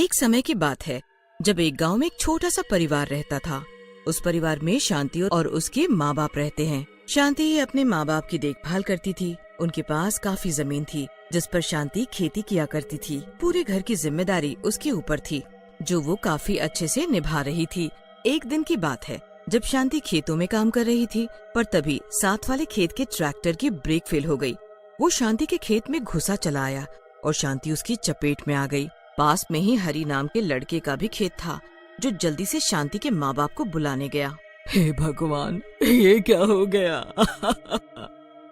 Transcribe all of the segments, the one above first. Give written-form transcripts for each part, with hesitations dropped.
एक समय की बात है जब एक गांव में एक छोटा सा परिवार रहता था। उस परिवार में शांति और उसके माँ बाप रहते हैं। शांति ही अपने माँ बाप की देखभाल करती थी। उनके पास काफी जमीन थी जिस पर शांति खेती किया करती थी। पूरे घर की जिम्मेदारी उसके ऊपर थी जो वो काफी अच्छे से निभा रही थी। एक दिन की बात है जब शांति खेतों में काम कर रही थी, पर तभी साथ वाले खेत के ट्रैक्टर की ब्रेक फेल हो गई। वो शांति के खेत में घुसा चला आया और शांति उसकी चपेट में आ गई। पास में ही हरि नाम के लड़के का भी खेत था जो जल्दी से शांति के माँ बाप को बुलाने गया। हे भगवान, ये क्या हो गया?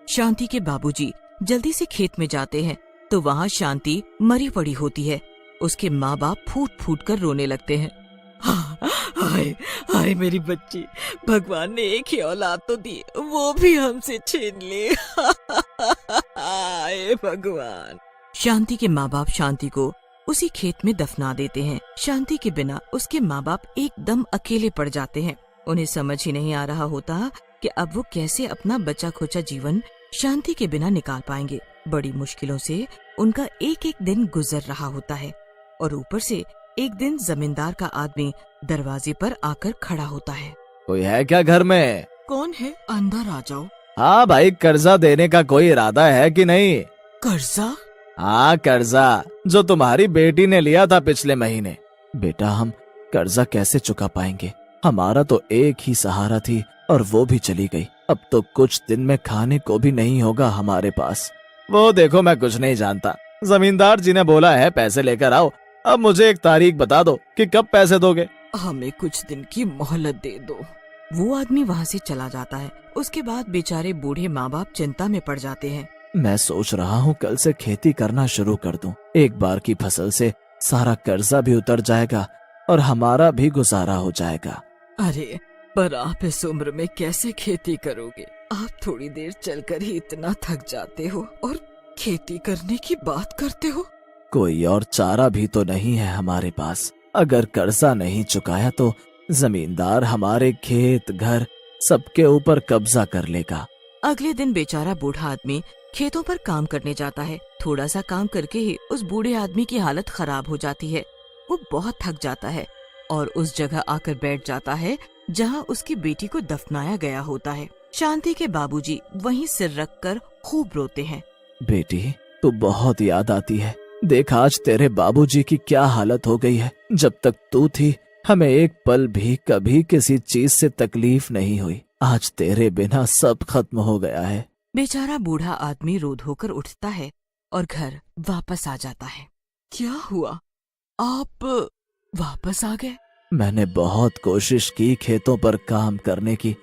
शांति के बाबूजी जल्दी से खेत में जाते हैं तो वहाँ शांति मरी पड़ी होती है। उसके माँ बाप फूट फूट कर रोने लगते हैं। हाय हाय मेरी बच्ची, भगवान ने एक ही औलाद तो दी, वो भी हमसे छीन ली। हाय भगवान। शांति के माँ बाप शांति को उसी खेत में दफना देते हैं। शांति के बिना उसके माँ बाप एकदम अकेले पड़ जाते हैं। उन्हें समझ ही नहीं आ रहा होता कि अब वो कैसे अपना बचा खोचा जीवन शांति के बिना निकाल पाएंगे। बड़ी मुश्किलों से उनका एक एक दिन गुजर रहा होता है और ऊपर से एक दिन जमींदार का आदमी दरवाजे पर आकर खड़ा होता है। कोई है क्या घर में? कौन है? अंदर आ जाओ। हाँ भाई, कर्जा देने का कोई इरादा है कि नहीं? कर्जा? हाँ, कर्जा जो तुम्हारी बेटी ने लिया था पिछले महीने। बेटा, हम कर्जा कैसे चुका पाएंगे? हमारा तो एक ही सहारा थी और वो भी चली गई। अब तो कुछ दिन में खाने को भी नहीं होगा हमारे पास। वो देखो, मैं कुछ नहीं जानता। जमींदार जी ने बोला है पैसे लेकर आओ। अब मुझे एक तारीख बता दो कि कब पैसे दोगे। हमें कुछ दिन की मोहलत दे दो। वो आदमी वहाँ से चला जाता है। उसके बाद बेचारे बूढ़े माँ बाप चिंता में पड़ जाते हैं। मैं सोच रहा हूँ कल से खेती करना शुरू कर दूं। एक बार की फसल से सारा कर्जा भी उतर जाएगा और हमारा भी गुजारा हो जाएगा। अरे पर आप इस उम्र में कैसे खेती करोगे? आप थोड़ी देर चलकर ही इतना थक जाते हो और खेती करने की बात करते हो। कोई और चारा भी तो नहीं है हमारे पास। अगर कर्जा नहीं चुकाया तो जमींदार हमारे खेत घर सबके ऊपर कब्जा कर लेगा। अगले दिन बेचारा बूढ़ा आदमी खेतों पर काम करने जाता है। थोड़ा सा काम करके ही उस बूढ़े आदमी की हालत खराब हो जाती है। वो बहुत थक जाता है और उस जगह आकर बैठ जाता है जहाँ उसकी बेटी को दफनाया गया होता है। शांति के बाबूजी वहीं सिर रखकर खूब रोते हैं। बेटी, तू बहुत याद आती है। देख आज तेरे बाबूजी की क्या हालत हो गई है। जब तक तू थी हमें एक पल भी कभी किसी चीज से तकलीफ नहीं हुई। आज तेरे बिना सब खत्म हो गया है। बेचारा बूढ़ा आदमी रो धोकर उठता है और घर वापस आ जाता है। क्या हुआ? आप वापस आ गए? मैंने बहुत कोशिश की खेतों पर काम करने की,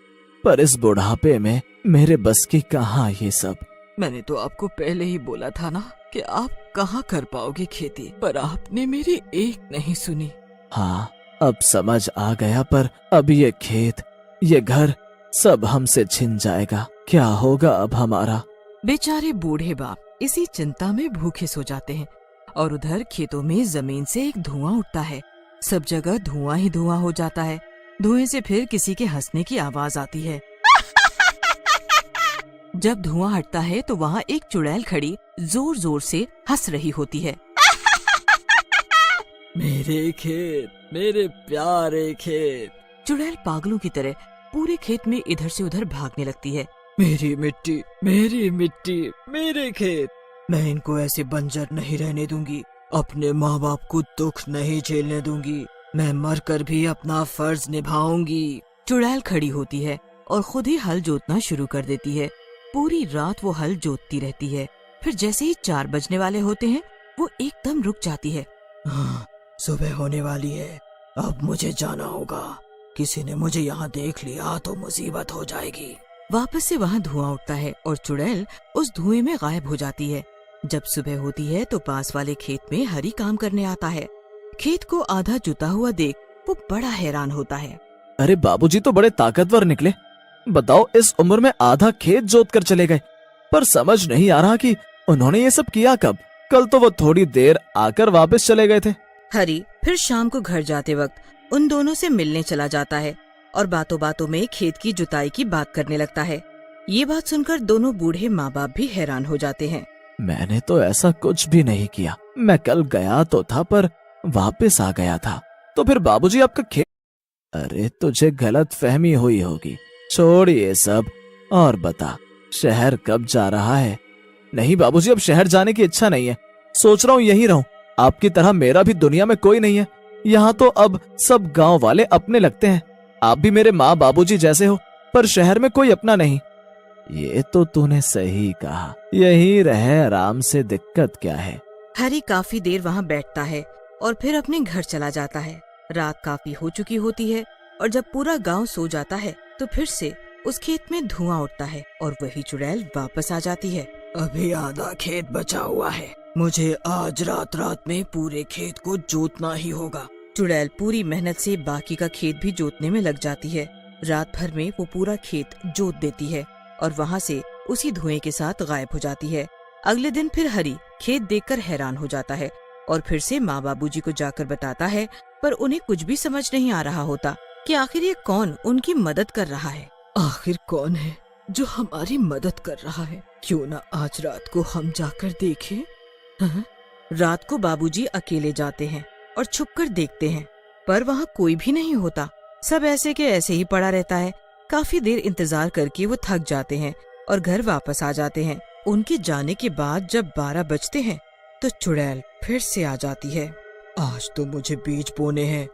पर इस बुढ़ापे में मेरे बस की कहाँ ये सब। मैंने तो आपको पहले ही बोला था ना कि आप कहाँ कर पाओगे खेती, पर आपने मेरी एक नहीं सुनी। हाँ, अब समझ आ गया, पर अब ये खेत, ये घर सब हमसे छिन जाएगा। क्या होगा अब हमारा? बेचारे बूढ़े बाप इसी चिंता में भूखे सो जाते हैं और उधर खेतों में जमीन से एक धुआं उठता है। सब जगह धुआं ही धुआं हो जाता है। धुएं से फिर किसी के हंसने की आवाज आती है। जब धुआं हटता है तो वहाँ एक चुड़ैल खड़ी जोर जोर से हंस रही होती है। मेरे खेत, मेरे प्यारे खेत। चुड़ैल पागलों की तरह पूरे खेत में इधर से उधर भागने लगती है। मेरी मिट्टी, मेरी मिट्टी, मेरे खेत। मैं इनको ऐसे बंजर नहीं रहने दूंगी। अपने माँ बाप को दुख नहीं झेलने दूंगी। मैं मरकर भी अपना फर्ज निभाऊंगी। चुड़ैल खड़ी होती है और खुद ही हल जोतना शुरू कर देती है। पूरी रात वो हल जोतती रहती है। फिर जैसे ही 4 बजने वाले होते हैं वो एकदम रुक जाती है। हाँ, सुबह होने वाली है। अब मुझे जाना होगा। किसी ने मुझे यहाँ देख लिया तो मुसीबत हो जाएगी। वापस से वहाँ धुआं उठता है और चुड़ैल उस धुएं में गायब हो जाती है। जब सुबह होती है तो पास वाले खेत में हरी काम करने आता है। खेत को आधा जुता हुआ देख वो बड़ा हैरान होता है। अरे बाबूजी तो बड़े ताकतवर निकले। बताओ, इस उम्र में आधा खेत जोत कर चले गए, पर समझ नहीं आ रहा कि उन्होंने ये सब किया कब। कल तो वो थोड़ी देर आकर वापस चले गए थे। हरी फिर शाम को घर जाते वक्त उन दोनों से मिलने चला जाता है और बातों बातों में खेत की जुताई की बात करने लगता है। ये बात सुनकर दोनों बूढ़े माँ बाप भी हैरान हो जाते हैं। मैंने तो ऐसा कुछ भी नहीं किया। मैं कल गया तो था, पर वापस आ गया था। तो फिर बाबूजी आपका खेत? अरे तुझे गलत फहमी हुई होगी, छोड़ ये सब और बता शहर कब जा रहा है? नहीं बाबूजी, अब शहर जाने की इच्छा नहीं है, सोच रहा हूँ यहीं रहूं। आपकी तरह मेरा भी दुनिया में कोई नहीं है। यहाँ तो अब सब गांव वाले अपने लगते हैं। आप भी मेरे माँ बाबूजी जैसे हो, पर शहर में कोई अपना नहीं। ये तो तूने सही कहा, यही रहे आराम से, दिक्कत क्या है? हरी काफी देर वहाँ बैठता है और फिर अपने घर चला जाता है। रात काफी हो चुकी होती है और जब पूरा गांव सो जाता है तो फिर से उस खेत में धुआं उठता है और वही चुड़ैल वापस आ जाती है। अभी आधा खेत बचा हुआ है, मुझे आज रात में पूरे खेत को जोतना ही होगा। चुड़ैल पूरी मेहनत से बाकी का खेत भी जोतने में लग जाती है। रात भर में वो पूरा खेत जोत देती है और वहाँ से उसी धुएं के साथ गायब हो जाती है। अगले दिन फिर हरी खेत देखकर हैरान हो जाता है और फिर से माँ बाबूजी को जाकर बताता है, पर उन्हें कुछ भी समझ नहीं आ रहा होता कि आखिर ये कौन उनकी मदद कर रहा है। आखिर कौन है जो हमारी मदद कर रहा है? क्यों ना आज रात को हम जाकर देखें? रात को बाबूजी अकेले जाते हैं और छुपकर देखते हैं, पर वहाँ कोई भी नहीं होता। सब ऐसे के ऐसे ही पड़ा रहता है। काफी देर इंतजार करके वो थक जाते हैं और घर वापस आ जाते हैं। उनके जाने के बाद जब 12 बजते हैं तो चुड़ैल फिर से आ जाती है। आज तो मुझे बीज बोने हैं,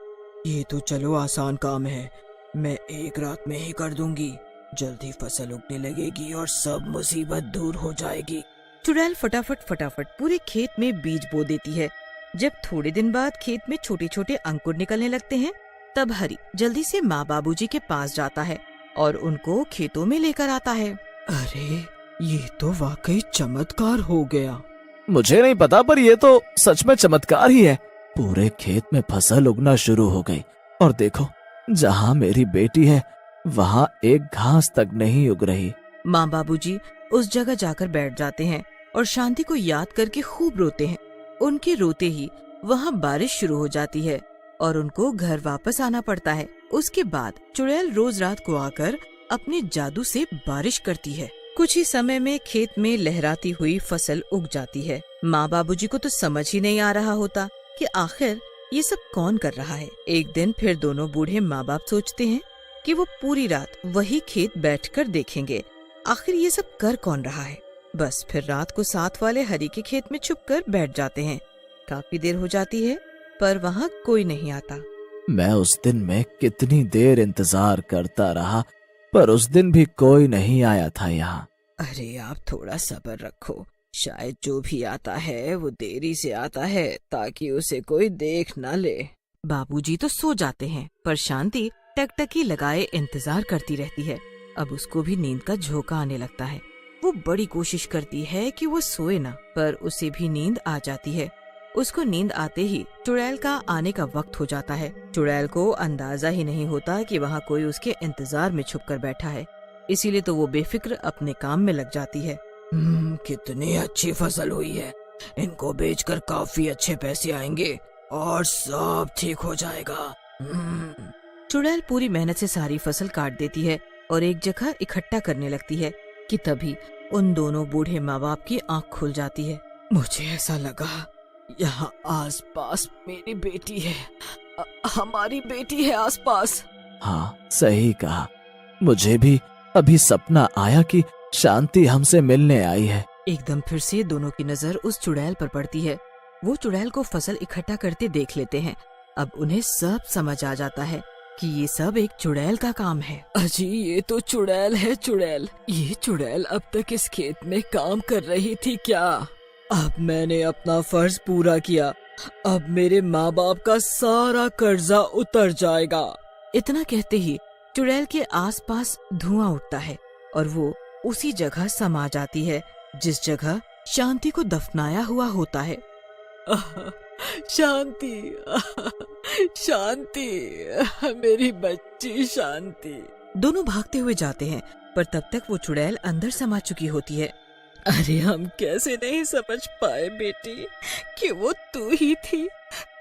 ये तो चलो आसान काम है, मैं एक रात में ही कर दूंगी। जल्दी फसल उगने लगेगी और सब मुसीबत दूर हो जाएगी। चुड़ैल फटाफट पूरे खेत में बीज बो देती है। जब थोड़े दिन बाद खेत में छोटे छोटे अंकुर निकलने लगते हैं, तब हरी जल्दी से माँ बाबूजी के पास जाता है और उनको खेतों में लेकर आता है। अरे ये तो वाकई चमत्कार हो गया। मुझे नहीं पता, पर ये तो सच में चमत्कार ही है। पूरे खेत में फसल उगना शुरू हो गई और देखो, जहाँ मेरी बेटी है वहाँ एक घास तक नहीं उग रही। माँ बाबूजी उस जगह जाकर बैठ जाते हैं और शांति को याद करके खूब रोते हैं। उनके रोते ही वहाँ बारिश शुरू हो जाती है और उनको घर वापस आना पड़ता है। उसके बाद चुड़ैल रोज रात को आकर अपने जादू से बारिश करती है। कुछ ही समय में खेत में लहराती हुई फसल उग जाती है। माँ बाबूजी को तो समझ ही नहीं आ रहा होता कि आखिर ये सब कौन कर रहा है। एक दिन फिर दोनों बूढ़े माँ बाप सोचते हैं कि वो पूरी रात वही खेत बैठकर देखेंगे आखिर ये सब कर कौन रहा है। बस फिर रात को साथ वाले हरी के खेत में छुपकर बैठ जाते हैं। काफी देर हो जाती है पर वहाँ कोई नहीं आता। मैं उस दिन में कितनी देर इंतजार करता रहा, पर उस दिन भी कोई नहीं आया था यहाँ। अरे आप थोड़ा सब्र रखो, शायद जो भी आता है वो देरी से आता है ताकि उसे कोई देख न ले। बाबूजी तो सो जाते हैं पर शांति टकटकी लगाए इंतजार करती रहती है। अब उसको भी नींद का झोंका आने लगता है। वो बड़ी कोशिश करती है कि वो सोए ना, पर उसे भी नींद आ जाती है। उसको नींद आते ही चुड़ैल का आने का वक्त हो जाता है। चुड़ैल को अंदाजा ही नहीं होता कि वहाँ कोई उसके इंतजार में छुपकर बैठा है, इसीलिए तो वो बेफिक्र अपने काम में लग जाती है। कितनी अच्छी फसल हुई है, इनको बेचकर काफी अच्छे पैसे आएंगे और सब ठीक हो जाएगा। चुड़ैल पूरी मेहनत से सारी फसल काट देती है और एक जगह इकट्ठा करने लगती है कि तभी उन दोनों बूढ़े माँ बाप की आंख खुल जाती है। मुझे ऐसा लगा यहाँ आसपास मेरी बेटी है, हमारी बेटी है आसपास। हाँ सही कहा, मुझे भी अभी सपना आया कि शांति हमसे मिलने आई है। एकदम फिर से दोनों की नजर उस चुड़ैल पर पड़ती है। वो चुड़ैल को फसल इकट्ठा करते देख लेते हैं। अब उन्हें सब समझ आ जाता है कि ये सब एक चुड़ैल का काम है। अजी ये तो चुड़ैल है, चुड़ैल। ये चुड़ैल अब तक इस खेत में काम कर रही थी क्या? अब मैंने अपना फर्ज पूरा किया, अब मेरे माँ बाप का सारा कर्जा उतर जाएगा। इतना कहते ही चुड़ैल के आसपास धुआं उठता है और वो उसी जगह समा जाती है जिस जगह शांति को दफनाया हुआ होता है। शांति, शांति, मेरी बच्ची शांति। दोनों भागते हुए जाते हैं पर तब तक वो चुड़ैल अंदर समा चुकी होती है। अरे हम कैसे नहीं समझ पाए बेटी कि वो तू ही थी,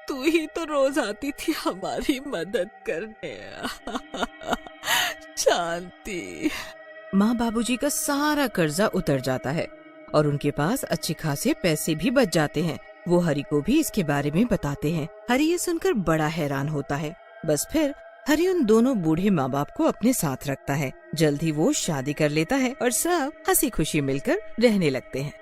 तू ही तो रोज आती थी हमारी मदद करने। शांति। माँ बाबूजी का सारा कर्जा उतर जाता है और उनके पास अच्छे खासे पैसे भी बच जाते हैं। वो हरि को भी इसके बारे में बताते हैं। हरि ये सुनकर बड़ा हैरान होता है। बस फिर हरि उन दोनों बूढ़े माँ बाप को अपने साथ रखता है। जल्द ही वो शादी कर लेता है और सब हंसी खुशी मिलकर रहने लगते हैं।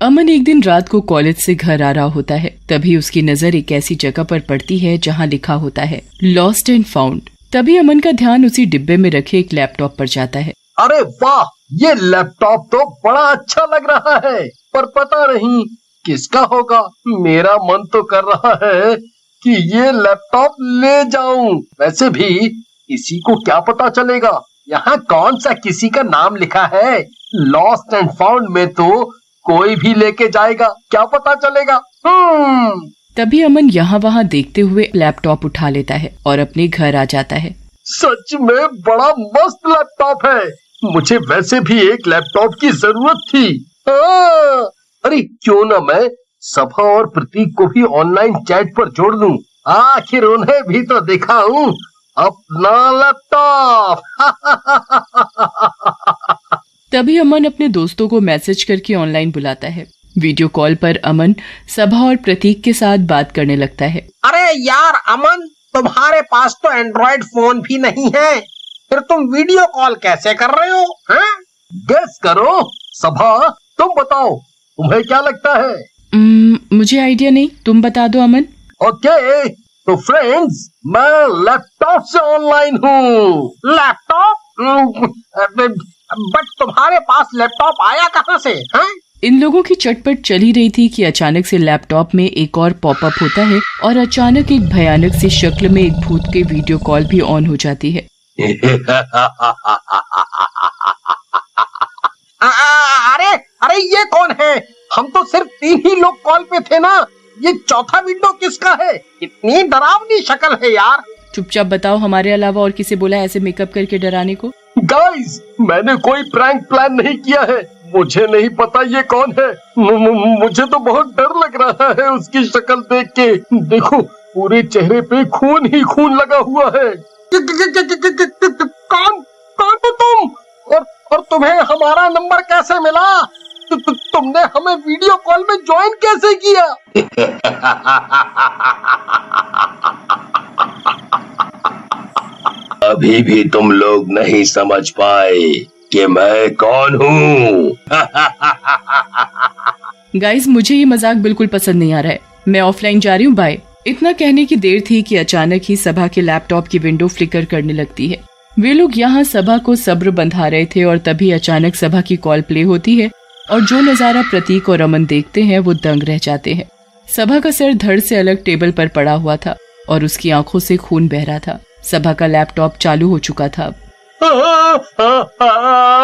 अमन एक दिन रात को कॉलेज से घर आ रहा होता है। तभी उसकी नजर एक ऐसी जगह पर पड़ती है जहाँ लिखा होता है लॉस्ट एंड फाउंड। तभी अमन का ध्यान उसी डिब्बे में रखे एक लैपटॉप पर जाता है। अरे वाह, ये लैपटॉप तो बड़ा अच्छा लग रहा है, पर पता नहीं किसका होगा। मेरा मन तो कर रहा है कि ये लैपटॉप ले जाऊं। वैसे भी किसी को क्या पता चलेगा यहाँ कौन सा किसी का नाम लिखा है। लॉस्ट एंड फाउंड में तो कोई भी लेके जाएगा, क्या पता चलेगा। तभी अमन यहाँ वहाँ देखते हुए लैपटॉप उठा लेता है और अपने घर आ जाता है। सच में बड़ा मस्त लैपटॉप है। मुझे वैसे भी एक लैपटॉप की जरूरत थी। अरे क्यों ना मैं सभा और प्रतीक को भी ऑनलाइन चैट पर जोड़ लूं। आखिर उन्हें भी तो दिखाऊं अपना लैपटॉप। तभी अमन अपने दोस्तों को मैसेज करके ऑनलाइन बुलाता है। वीडियो कॉल पर अमन सभा और प्रतीक के साथ बात करने लगता है। अरे यार अमन, तुम्हारे पास तो एंड्रॉइड फोन भी नहीं है, फिर तुम वीडियो कॉल कैसे कर रहे हो? हैं? गेस करो। सभा, तुम बताओ, तुम्हें क्या लगता है? मुझे आइडिया नहीं, तुम बता दो अमन। ओके, तो फ्रेंड्स, मैं लैपटॉप से ऑनलाइन हूँ। लैपटॉप? बट तुम्हारे पास लैपटॉप आया कहाँ से? हैं? इन लोगों की चटपट चल ही रही थी कि अचानक से लैपटॉप में एक और पॉपअप होता है और अचानक एक भयानक सी शक्ल में एक भूत के वीडियो कॉल भी ऑन हो जाती है। अरे ये कौन है? हम तो सिर्फ 3 ही लोग कॉल पे थे ना। ये चौथा विंडो किसका है? इतनी डरावनी शक्ल है यार। चुपचाप बताओ, हमारे अलावा और किसे बोला ऐसे मेकअप करके डराने को? गाइस, मैंने कोई प्रैंक प्लान नहीं किया है। मुझे नहीं पता ये कौन है। मुझे तो बहुत डर लग रहा है उसकी शक्ल देख के। देखो, पूरे चेहरे पे खून ही खून लगा हुआ है। कौन हो तुम? और तुम्हें हमारा नंबर कैसे मिला? तुमने हमें वीडियो कॉल में ज्वाइन कैसे किया? अभी भी तुम लोग नहीं समझ पाए कि मैं कौन हूँ। गाइस, मुझे ये मजाक बिल्कुल पसंद नहीं आ रहा है। मैं ऑफलाइन जा रही हूँ, बाय। इतना कहने की देर थी कि अचानक ही सभा के लैपटॉप की विंडो फ्लिकर करने लगती है। वे लोग यहाँ सभा को सब्र बंधा रहे थे और तभी अचानक सभा की कॉल प्ले होती है और जो नजारा प्रतीक और अमन देखते हैं वो दंग रह जाते हैं। सभा का सर धड़ से अलग टेबल पर पड़ा हुआ था और उसकी आंखों से खून बह रहा था। सभा का लैपटॉप चालू हो चुका था।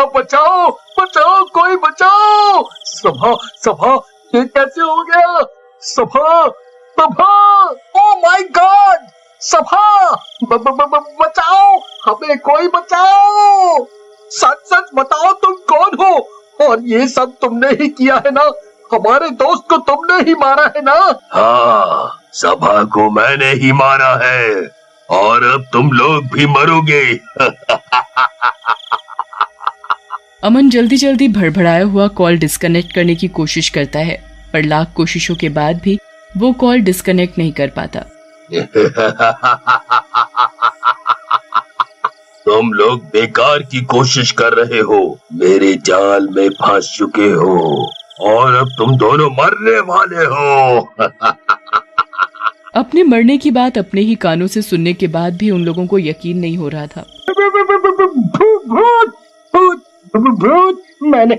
बचाओ बचाओ, कोई बचाओ। सभा, ये कैसे हो गया? सभा, ओह माय गॉड! सभा, बचाओ, हमें कोई बचाओ। सच बताओ, तुम कौन हो? और ये सब तुमने ही किया है ना? हमारे दोस्त को तुमने ही मारा है ना? हाँ, सभा को मैंने ही मारा है और अब तुम लोग भी मरोगे। अमन जल्दी जल्दी भड़बड़ाया हुआ कॉल डिस्कनेक्ट करने की कोशिश करता है, पर लाख कोशिशों के बाद भी वो कॉल डिस्कनेक्ट नहीं कर पाता। तुम लोग बेकार की कोशिश कर रहे हो, मेरे जाल में फंस चुके हो और अब तुम दोनों मरने वाले हो। अपने मरने की बात अपने ही कानों से सुनने के बाद भी उन लोगों को यकीन नहीं हो रहा था। भूत, मैंने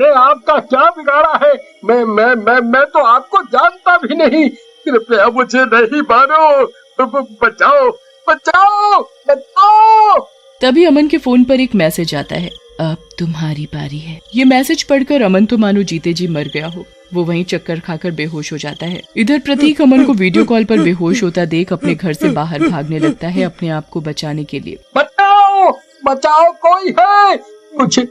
आपका क्या बिगाड़ा है? मैं तो आपको जानता भी नहीं। कृपया मुझे नहीं मारो। बचाओ बचाओ बचाओ। तभी अमन के फोन पर एक मैसेज आता है, अब तुम्हारी बारी है। ये मैसेज पढ़कर अमन तो मानो जीते जी मर गया हो। वो वहीं चक्कर खाकर बेहोश हो जाता है। इधर प्रतीक अमन को वीडियो कॉल पर बेहोश होता देख अपने घर से बाहर भागने लगता है अपने आप को बचाने के लिए। बचाओ बचाओ, कोई है? मुझे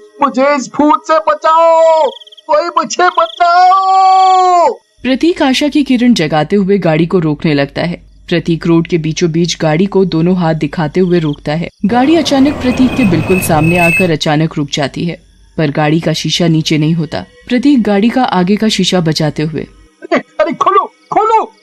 इस भूत से बचाओ, कोई मुझे बचाओ। प्रतीक आशा की किरण जगाते हुए गाड़ी को रोकने लगता है। प्रतीक रोड के बीचों बीच गाड़ी को दोनों हाथ दिखाते हुए रोकता है। गाड़ी अचानक प्रतीक के बिल्कुल सामने आकर अचानक रुक जाती है, पर गाड़ी का शीशा नीचे नहीं होता। प्रतीक गाड़ी का आगे का शीशा बचाते हुए, अरे खोलो,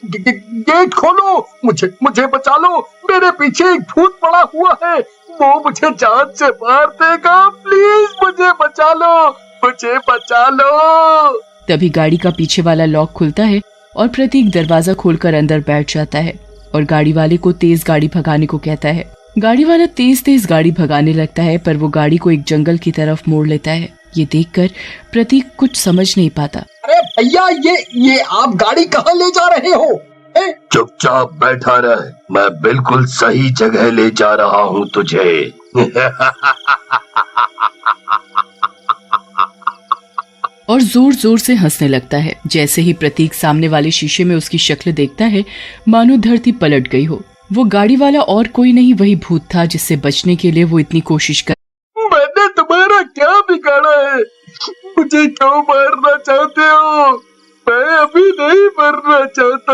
गेट खोलो, मुझे बचा लो, मेरे पीछे एक भूत पड़ा हुआ है, वो मुझे जान से मार देगा, प्लीज मुझे बचा लो, मुझे बचा लो। तभी गाड़ी का पीछे वाला लॉक खुलता है और प्रतीक दरवाजा खोलकर अंदर बैठ जाता है और गाड़ी वाले को तेज गाड़ी भगाने को कहता है। गाड़ी वाला तेज तेज गाड़ी भगाने लगता है, पर वो गाड़ी को एक जंगल की तरफ मोड़ लेता है। ये देखकर प्रतीक कुछ समझ नहीं पाता। अरे भैया, ये आप गाड़ी कहाँ ले जा रहे हो? चुपचाप बैठा रह, मैं बिल्कुल सही जगह ले जा रहा हूँ तुझे। और जोर जोर से हंसने लगता है। जैसे ही प्रतीक सामने वाले शीशे में उसकी शक्ल देखता है, मानो धरती पलट गई हो। वो गाड़ी वाला और कोई नहीं, वही भूत था जिससे बचने के लिए वो इतनी कोशिश कर। मैंने तुम्हारा क्या बिगाड़ा है? मुझे क्यों मारना चाहते हो? मैं अभी नहीं मरना चाहता,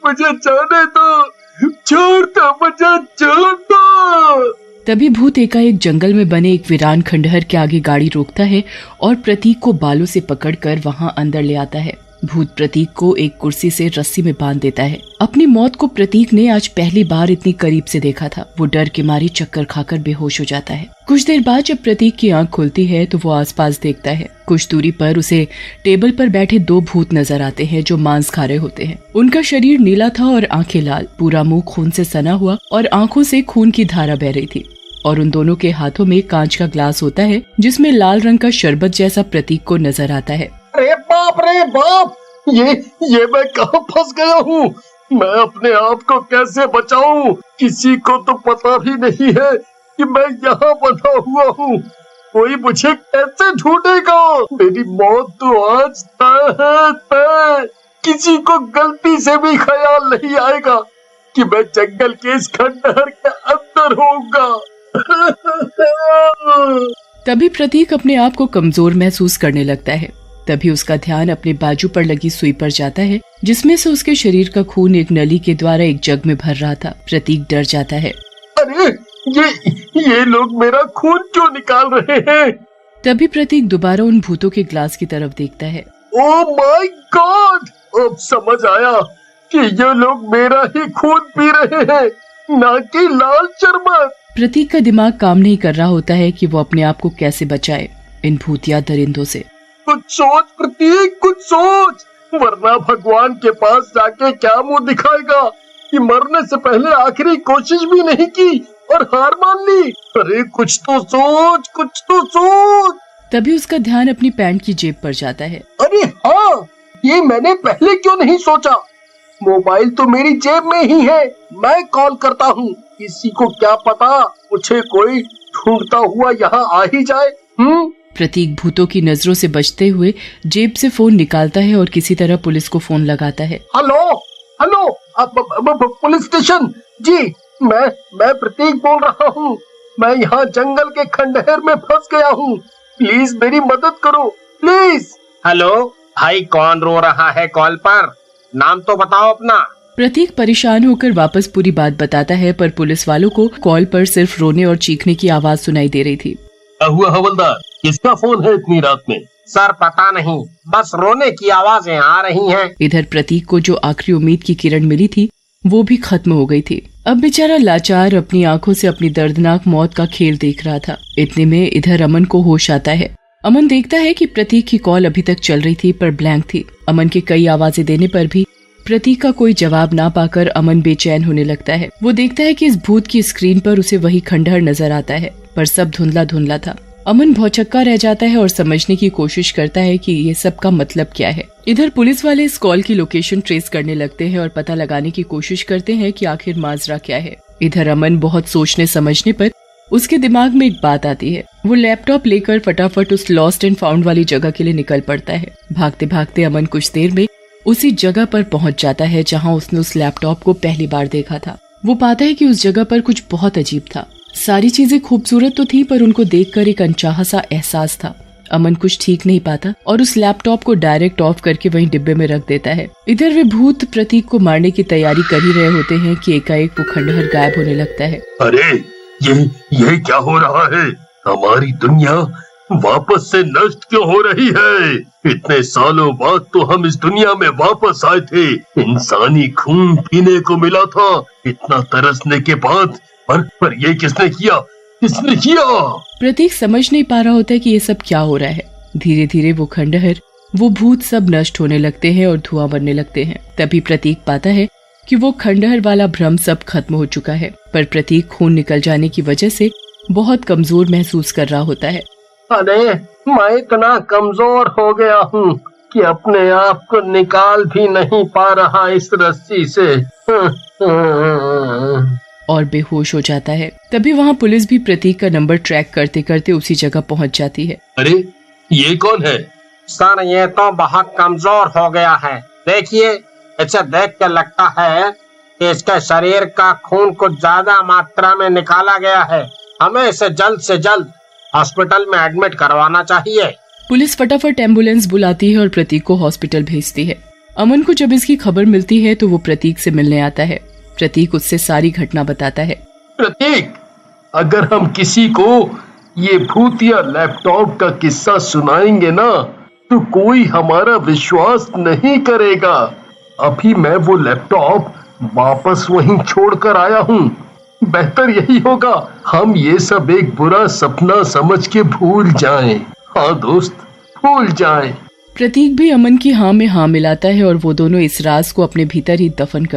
मुझे जाने दो, छोड़ दो, मुझे छोड़ दो। तभी भूत एकाएक जंगल में बने एक वीरान खंडहर के आगे गाड़ी रोकता है और प्रतीक को बालों से पकड़कर वहां अंदर ले आता है। भूत प्रतीक को एक कुर्सी से रस्सी में बांध देता है। अपनी मौत को प्रतीक ने आज पहली बार इतनी करीब से देखा था। वो डर के मारे चक्कर खाकर बेहोश हो जाता है। कुछ देर बाद जब प्रतीक की आंख खुलती है तो वो आसपास देखता है। कुछ दूरी पर उसे टेबल पर बैठे दो भूत नजर आते हैं जो मांस खा रहे होते हैं। उनका शरीर नीला था और आंखें लाल, पूरा मुंह खून से सना हुआ और आंखों से खून की धारा बह रही थी। और उन दोनों के हाथों में कांच का ग्लास होता है जिसमें लाल रंग का शरबत जैसा प्रतीक को नजर आता है। अरे बाप, ये मैं कहाँ फंस गया हूँ? मैं अपने आप को कैसे बचाऊं? किसी को तो पता भी नहीं है कि मैं यहाँ बंधा हुआ हूँ। कोई मुझे कैसे ढूंढेगा? मेरी मौत तो आज तय है, तय। किसी को गलती से भी ख्याल नहीं आएगा कि मैं जंगल के इस खंडहर के अंदर होऊंगा। तभी प्रतीक अपने आप को कमजोर महसूस करने लगता है। तभी उसका ध्यान अपने बाजू पर लगी सुई पर जाता है जिसमें से उसके शरीर का खून एक नली के द्वारा एक जग में भर रहा था। प्रतीक डर जाता है। अरे ये लोग मेरा खून क्यों निकाल रहे हैं? तभी प्रतीक दोबारा उन भूतों के ग्लास की तरफ देखता है। Oh my God! अब समझ आया कि ये लोग मेरा ही खून पी रहे हैं, ना कि लाल शरबत। प्रतीक का दिमाग काम नहीं कर रहा होता है कि वो अपने आप को कैसे बचाए इन भूतिया दरिंदों से। कुछ सोच प्रतीक, कुछ सोच, वरना भगवान के पास जाके क्या मुंह दिखाएगा कि मरने से पहले आखिरी कोशिश भी नहीं की और हार मान ली। अरे कुछ तो सोच, कुछ तो सोच। तभी उसका ध्यान अपनी पैंट की जेब पर जाता है। अरे हाँ, ये मैंने पहले क्यों नहीं सोचा? मोबाइल तो मेरी जेब में ही है, मैं कॉल करता हूँ। किसी को क्या पता, मुझे कोई ढूंढता हुआ यहाँ आ ही जाए। प्रतीक भूतों की नजरों से बचते हुए जेब से फोन निकालता है और किसी तरह पुलिस को फोन लगाता है। हेलो, पुलिस स्टेशन जी, मैं प्रतीक बोल रहा हूँ। मैं यहाँ जंगल के खंडहर में फंस गया हूँ, प्लीज मेरी मदद करो, प्लीज। हेलो भाई, कौन रो रहा है कॉल पर? नाम तो बताओ अपना। प्रतीक परेशान होकर वापस पूरी बात बताता है, पर पुलिस वालों को कॉल पर सिर्फ रोने और चीखने की आवाज सुनाई दे रही थी। क्या हुआ हवलदार, किसका फोन है इतनी रात में? सर पता नहीं, बस रोने की आवाजें आ रही हैं। इधर प्रतीक को जो आखिरी उम्मीद की किरण मिली थी वो भी खत्म हो गई थी। अब बेचारा लाचार अपनी आंखों से अपनी दर्दनाक मौत का खेल देख रहा था। इतने में इधर अमन को होश आता है। अमन देखता है कि प्रतीक की कॉल अभी तक चल रही थी पर ब्लैंक थी। अमन के कई आवाजें देने पर भी प्रतीक का कोई जवाब ना पाकर अमन बेचैन होने लगता है। वो देखता है कि इस भूत की स्क्रीन पर उसे वही खंडहर नजर आता है, पर सब धुंधला धुंधला था। अमन भौचक्का रह जाता है और समझने की कोशिश करता है कि ये सब का मतलब क्या है। इधर पुलिस वाले इस कॉल की लोकेशन ट्रेस करने लगते हैं और पता लगाने की कोशिश करते हैं कि आखिर माजरा क्या है। इधर अमन बहुत सोचने समझने पर उसके दिमाग में एक बात आती है। वो लैपटॉप लेकर फटाफट उस लॉस्ट एंड फाउंड वाली जगह के लिए निकल पड़ता है। भागते भागते अमन कुछ देर में उसी जगह पर पहुंच जाता है जहां उसने उस लैपटॉप को पहली बार देखा था। वो पाता है कि उस जगह पर कुछ बहुत अजीब था। सारी चीजें खूबसूरत तो थी पर उनको देखकर एक अनचाहा सा एहसास था। अमन कुछ ठीक नहीं पाता और उस लैपटॉप को डायरेक्ट ऑफ करके वहीं डिब्बे में रख देता है। इधर वे भूत प्रतीक को मारने की तैयारी कर ही रहे होते हैं कि एकाएक वो खंडहर गायब होने लगता है। अरे ये क्या हो रहा है? हमारी दुनिया वापस से नष्ट क्यों हो रही है? इतने सालों बाद तो हम इस दुनिया में वापस आए थे, इंसानी खून पीने को मिला था इतना तरसने के बाद, पर ये किसने किया? किसने किया? प्रतीक समझ नहीं पा रहा होता है कि ये सब क्या हो रहा है। धीरे धीरे वो खंडहर, वो भूत सब नष्ट होने लगते हैं और धुआं बनने लगते हैं। तभी प्रतीक पाता है कि वो खंडहर वाला भ्रम सब खत्म हो चुका है, पर प्रतीक खून निकल जाने की वजह से बहुत कमजोर महसूस कर रहा होता है। अरे मैं इतना कमजोर हो गया हूँ कि अपने आप को निकाल भी नहीं पा रहा इस रस्सी से। और बेहोश हो जाता है। तभी वहाँ पुलिस भी प्रतीक का नंबर ट्रैक करते करते उसी जगह पहुँच जाती है। अरे ये कौन है? सर ये तो बहुत कमजोर हो गया है। देखिए, इसे देख के लगता है कि इसके शरीर का खून कुछ ज्यादा मात्रा में निकाला गया है। हमें इसे जल्द से जल्द हॉस्पिटल में एडमिट करवाना चाहिए। पुलिस फटाफट एम्बुलेंस बुलाती है और प्रतीक को हॉस्पिटल भेजती है। अमन को जब इसकी खबर मिलती है तो वो प्रतीक से मिलने आता है। प्रतीक उससे सारी घटना बताता है। प्रतीक, अगर हम किसी को ये भूतिया लैपटॉप का किस्सा सुनाएंगे ना तो कोई हमारा विश्वास नहीं करेगा। अभी मैं वो लैपटॉप वापस वहीं छोड़कर आया हूँ। बेहतर यही होगा हम ये सब एक बुरा सपना समझ के भूल जाएं। हाँ दोस्त, भूल जाएं। प्रतीक भी अमन की हाँ में हाँ मिलाता है और वो दोनों इस राज को अपने भीतर ही दफन कर